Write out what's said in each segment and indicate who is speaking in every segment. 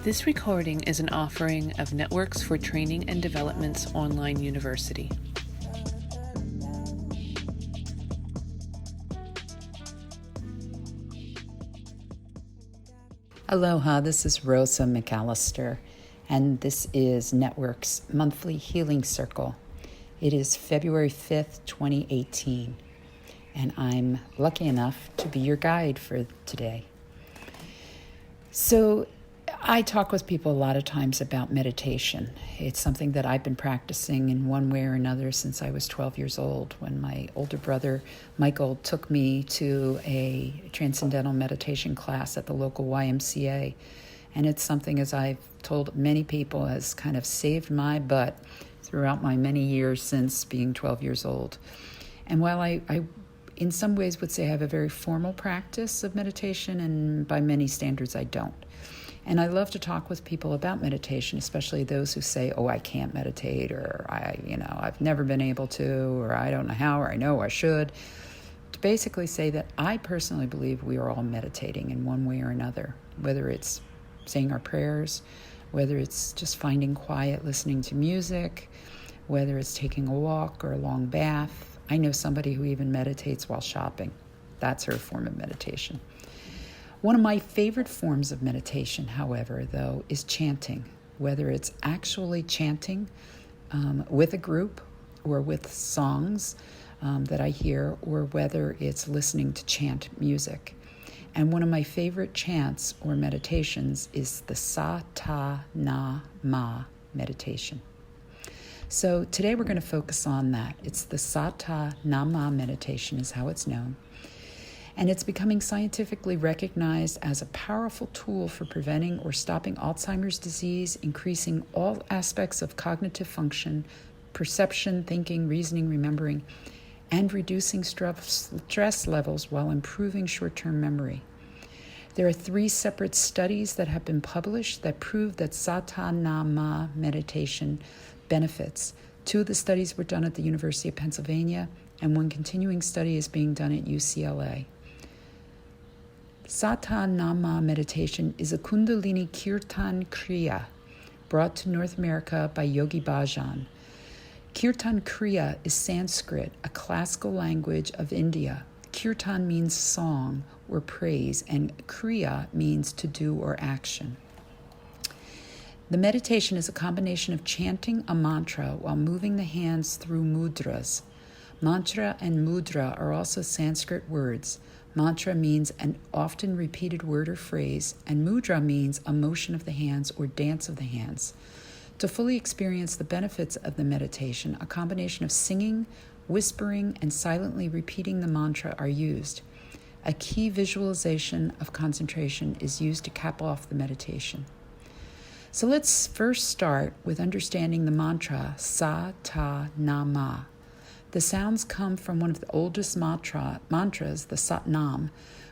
Speaker 1: This recording is an offering of Networks for Training and Development's online university.
Speaker 2: Aloha, this is Rosa McAllister, and this is Network's monthly healing circle. It is February 5th, 2018, and I'm lucky enough to be your guide for today. So, I talk with people a lot of times about meditation. It's something that I've been practicing in one way or another since I was 12 years old, when my older brother, Michael, took me to a transcendental meditation class at the local YMCA. And it's something, as I've told many people, has kind of saved my butt throughout my many years since being 12 years old. And while I in some ways would say I have a very formal practice of meditation, and by many standards I don't. And I love to talk with people about meditation, especially those who say, oh, I can't meditate, or I've never been able to, or I don't know how, or I know I should. To basically say that I personally believe we are all meditating in one way or another, whether it's saying our prayers, whether it's just finding quiet, listening to music, whether it's taking a walk or a long bath. I know somebody who even meditates while shopping. That's her form of meditation. One of my favorite forms of meditation, however, though, is chanting, whether it's actually chanting with a group or with songs that I hear, or whether it's listening to chant music. And one of my favorite chants or meditations is the Sa Ta Na Ma meditation. So today we're going to focus on that. It's the Sa Ta Na Ma meditation is how it's known. And it's becoming scientifically recognized as a powerful tool for preventing or stopping Alzheimer's disease, increasing all aspects of cognitive function, perception, thinking, reasoning, remembering, and reducing stress levels while improving short-term memory. There are 3 separate studies that have been published that prove that Sa Ta Na Ma meditation benefits. 2 of the studies were done at the University of Pennsylvania, and 1 continuing study is being done at UCLA. Sa Ta Na Ma meditation is a Kundalini Kirtan Kriya brought to North America by Yogi Bhajan. Kirtan Kriya is Sanskrit, a classical language of India. Kirtan means song or praise, and Kriya means to do or action. The meditation is a combination of chanting a mantra while moving the hands through mudras. Mantra and mudra are also Sanskrit words. Mantra means an often repeated word or phrase, and mudra means a motion of the hands or dance of the hands. To fully experience the benefits of the meditation, a combination of singing, whispering, and silently repeating the mantra are used. A key visualization of concentration is used to cap off the meditation. So let's first start with understanding the mantra Sa Ta Na Ma. The sounds come from one of the oldest mantras, the Sat Nam,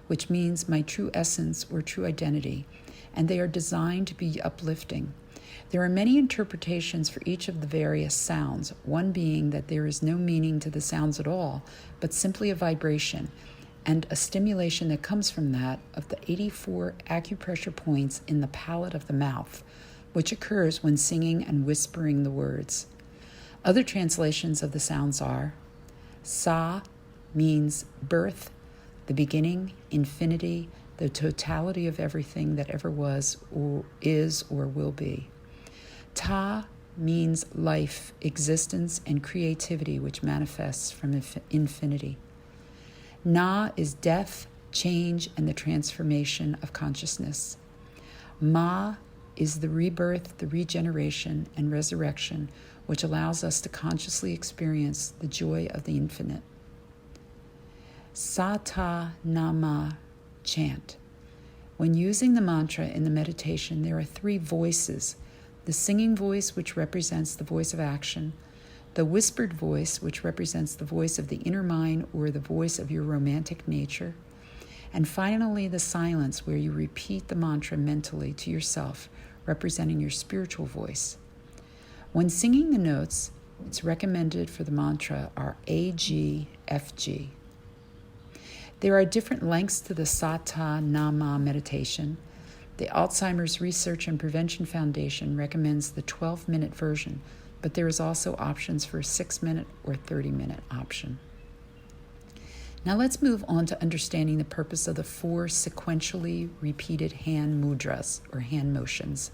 Speaker 2: which means my true essence or true identity, and they are designed to be uplifting. There are many interpretations for each of the various sounds, one being that there is no meaning to the sounds at all, but simply a vibration, and a stimulation that comes from that of the 84 acupressure points in the palate of the mouth, which occurs when singing and whispering the words. Other translations of the sounds are: Sa means birth, the beginning, infinity, the totality of everything that ever was or is or will be. Ta means life, existence, and creativity, which manifests from infinity. Na is death, change, and the transformation of consciousness. Ma is the rebirth, the regeneration, and resurrection, which allows us to consciously experience the joy of the infinite. Sa Ta Na Ma chant. When using the mantra in the meditation, there are 3 voices: the singing voice, which represents the voice of action; the whispered voice, which represents the voice of the inner mind or the voice of your romantic nature; and finally the silence, where you repeat the mantra mentally to yourself, representing your spiritual voice. When singing the notes, it's recommended for the mantra are A, G, F, G. There are different lengths to the Sa Ta Na Ma meditation. The Alzheimer's Research and Prevention Foundation recommends the 12-minute version, but there is also options for a 6-minute or 30-minute option. Now let's move on to understanding the purpose of the 4 sequentially repeated hand mudras, or hand motions.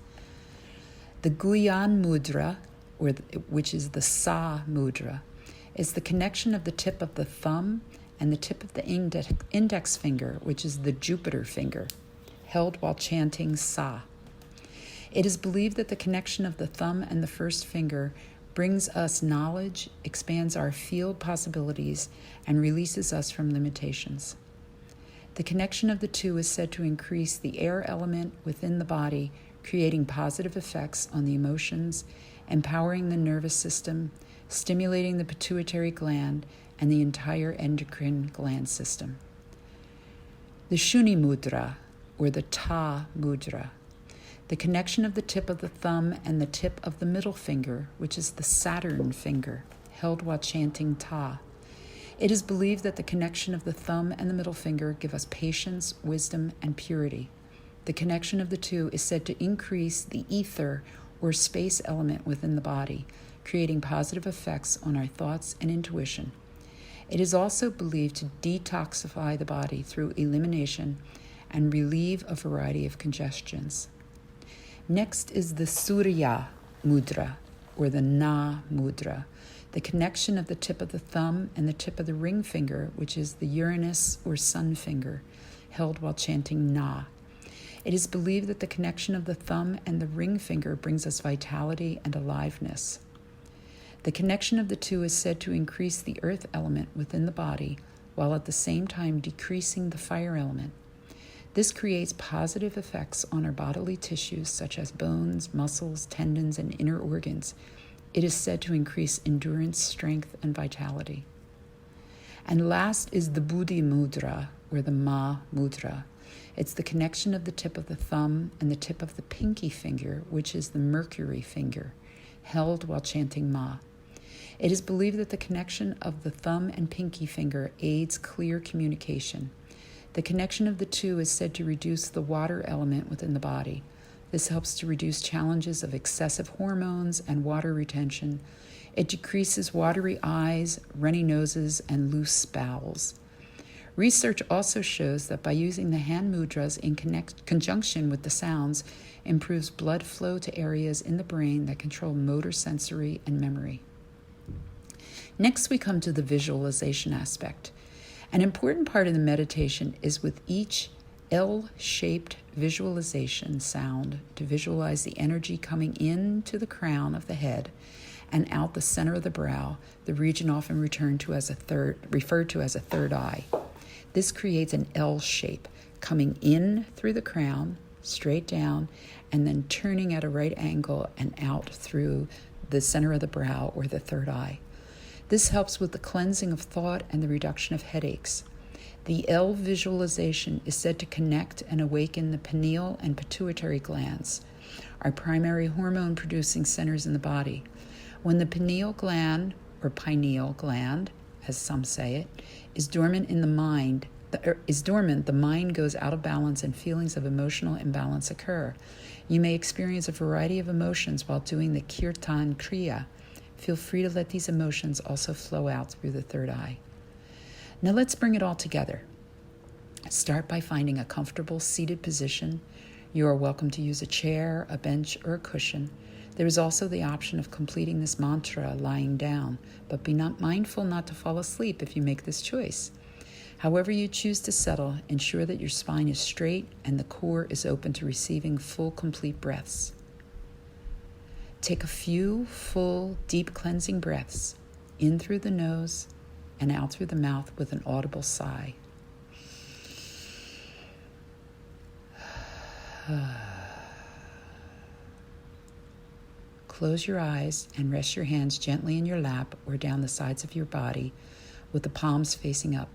Speaker 2: The Guyan Mudra, which is the Sa Mudra, is the connection of the tip of the thumb and the tip of the index finger, which is the Jupiter finger, held while chanting Sa. It is believed that the connection of the thumb and the first finger brings us knowledge, expands our field possibilities, and releases us from limitations. The connection of the two is said to increase the air element within the body, creating positive effects on the emotions, empowering the nervous system, stimulating the pituitary gland, and the entire endocrine gland system. The Shuni Mudra, or the Ta Mudra, the connection of the tip of the thumb and the tip of the middle finger, which is the Saturn finger, held while chanting Ta. It is believed that the connection of the thumb and the middle finger give us patience, wisdom, and purity. The connection of the two is said to increase the ether or space element within the body, creating positive effects on our thoughts and intuition. It is also believed to detoxify the body through elimination and relieve a variety of congestions. Next is the Surya Mudra, or the Na Mudra, the connection of the tip of the thumb and the tip of the ring finger, which is the Uranus or sun finger, held while chanting Na. It is believed that the connection of the thumb and the ring finger brings us vitality and aliveness. The connection of the two is said to increase the earth element within the body, while at the same time decreasing the fire element. This creates positive effects on our bodily tissues such as bones, muscles, tendons, and inner organs. It is said to increase endurance, strength, and vitality. And last is the Buddhi Mudra, or the Ma Mudra. It's the connection of the tip of the thumb and the tip of the pinky finger, which is the Mercury finger, held while chanting Ma. It is believed that the connection of the thumb and pinky finger aids clear communication. The connection of the two is said to reduce the water element within the body. This helps to reduce challenges of excessive hormones and water retention. It decreases watery eyes, runny noses, and loose bowels. Research also shows that by using the hand mudras in conjunction with the sounds, improves blood flow to areas in the brain that control motor, sensory, and memory. Next, we come to the visualization aspect. An important part of the meditation is with each L-shaped visualization sound to visualize the energy coming into the crown of the head and out the center of the brow, the region often referred to as a third eye. This creates an L shape coming in through the crown, straight down, and then turning at a right angle and out through the center of the brow or the third eye. This helps with the cleansing of thought and the reduction of headaches. The L visualization is said to connect and awaken the pineal and pituitary glands, our primary hormone-producing centers in the body. When the pineal gland, or pineal gland, as some say it, is dormant in the mind, the mind goes out of balance and feelings of emotional imbalance occur. You may experience a variety of emotions while doing the kirtan kriya. Feel free to let these emotions also flow out through the third eye. Now let's bring it all together. Start by finding a comfortable seated position. You are welcome to use a chair, a bench, or a cushion. There is also the option of completing this mantra lying down, but be mindful not to fall asleep if you make this choice. However you choose to settle, ensure that your spine is straight and the core is open to receiving full, complete breaths. Take a few full, deep cleansing breaths in through the nose and out through the mouth with an audible sigh. Close your eyes and rest your hands gently in your lap or down the sides of your body with the palms facing up.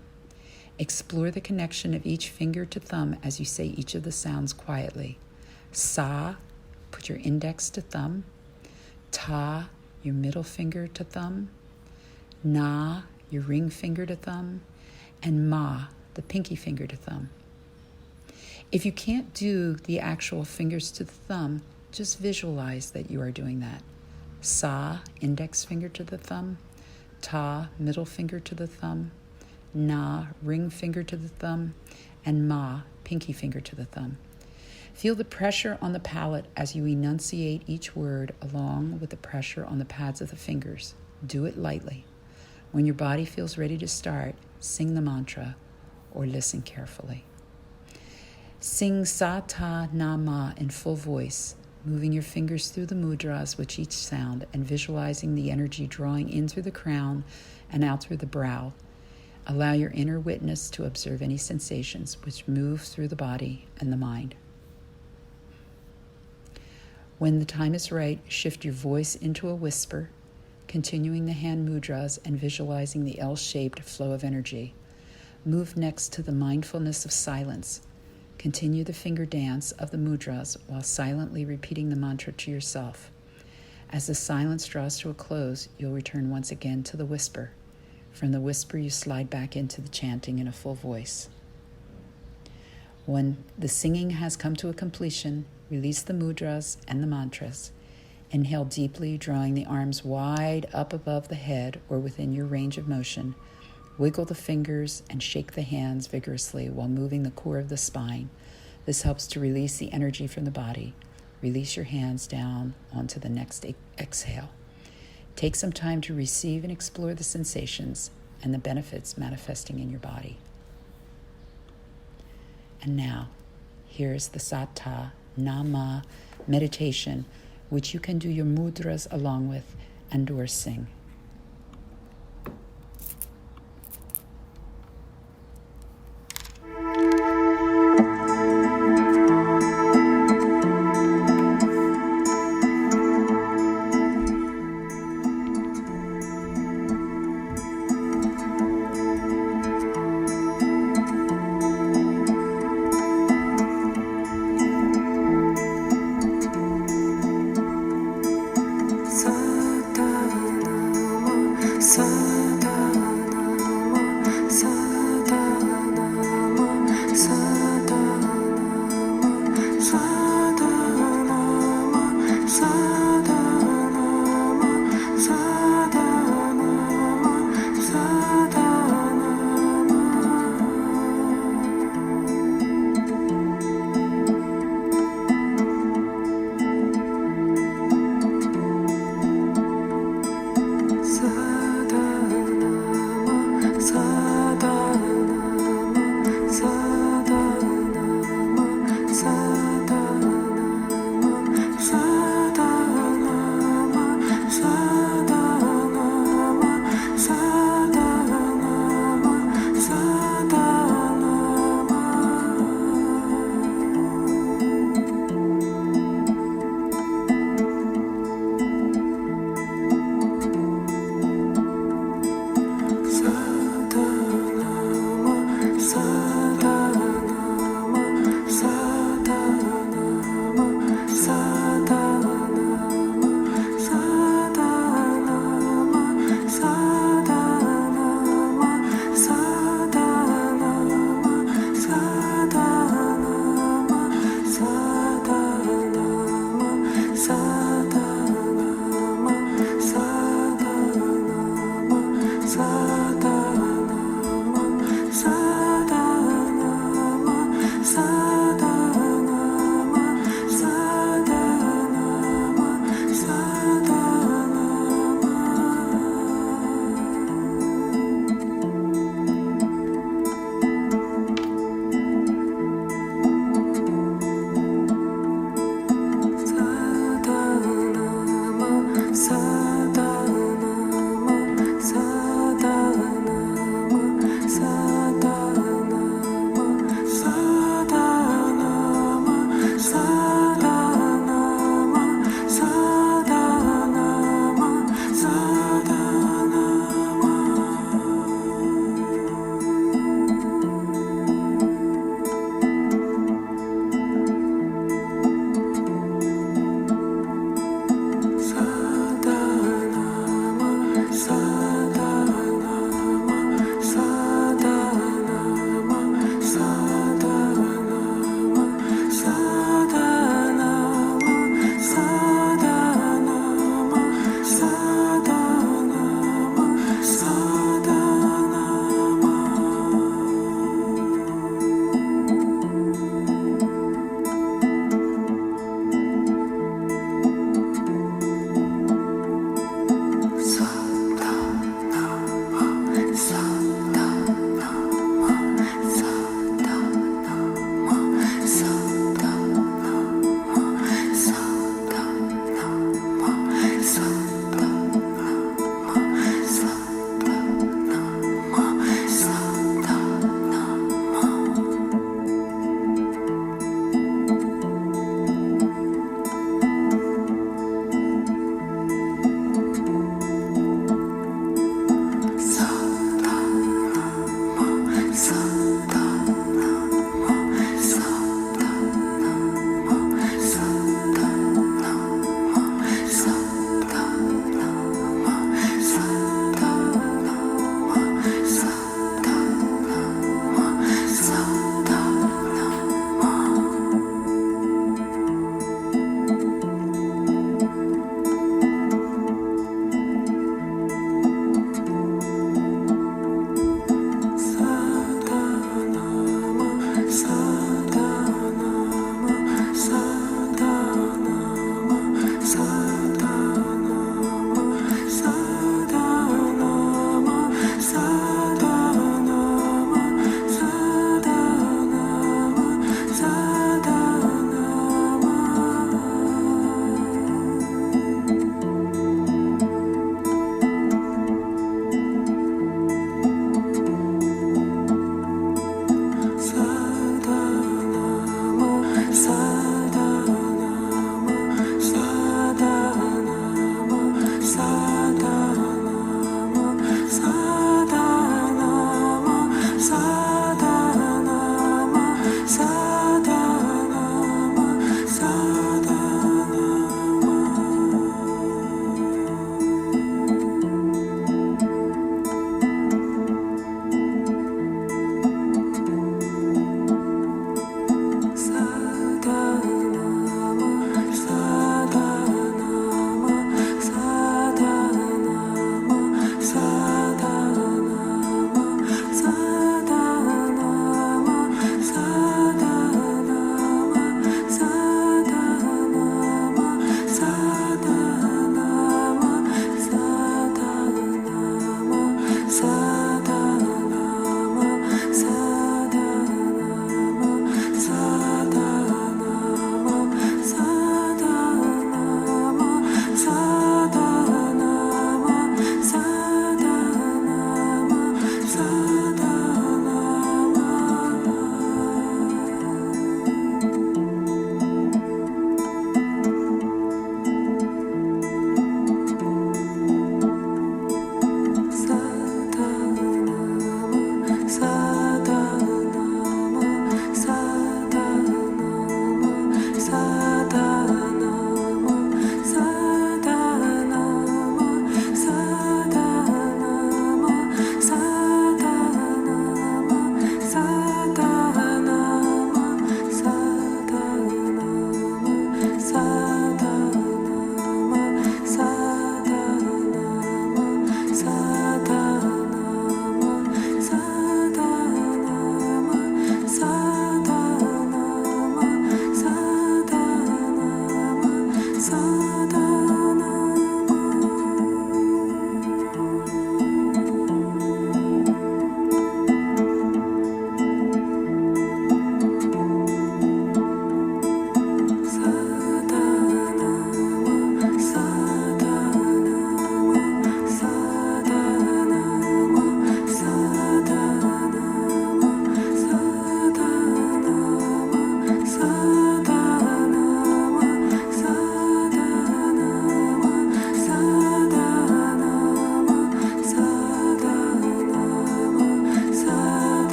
Speaker 2: Explore the connection of each finger to thumb as you say each of the sounds quietly. Sa, put your index to thumb. Ta, your middle finger to thumb. Na, your ring finger to thumb. And Ma, the pinky finger to thumb. If you can't do the actual fingers to the thumb, just visualize that you are doing that. Sa, index finger to the thumb. Ta, middle finger to the thumb. Na, ring finger to the thumb. And Ma, pinky finger to the thumb. Feel the pressure on the palate as you enunciate each word along with the pressure on the pads of the fingers. Do it lightly. When your body feels ready to start, sing the mantra or listen carefully. Sing Sa Ta Na Ma in full voice, moving your fingers through the mudras with each sound and visualizing the energy drawing in through the crown and out through the brow. Allow your inner witness to observe any sensations which move through the body and the mind. When the time is right, shift your voice into a whisper, continuing the hand mudras and visualizing the L-shaped flow of energy. Move next to the mindfulness of silence. Continue the finger dance of the mudras while silently repeating the mantra to yourself. As the silence draws to a close, you'll return once again to the whisper. From the whisper, you slide back into the chanting in a full voice. When the singing has come to a completion, release the mudras and the mantras. Inhale deeply, drawing the arms wide up above the head or within your range of motion. Wiggle the fingers and shake the hands vigorously while moving the core of the spine. This helps to release the energy from the body. Release your hands down onto the next exhale. Take some time to receive and explore the sensations and the benefits manifesting in your body. And now, here's the Sata Nama meditation, which you can do your mudras along with and or sing.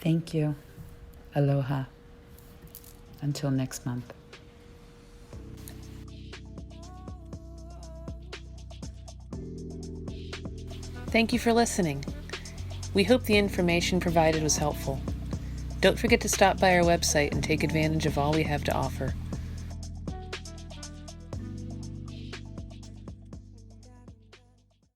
Speaker 2: Thank you. Aloha. Until next month.
Speaker 1: Thank you for listening. We hope the information provided was helpful. Don't forget to stop by our website and take advantage of all we have to offer.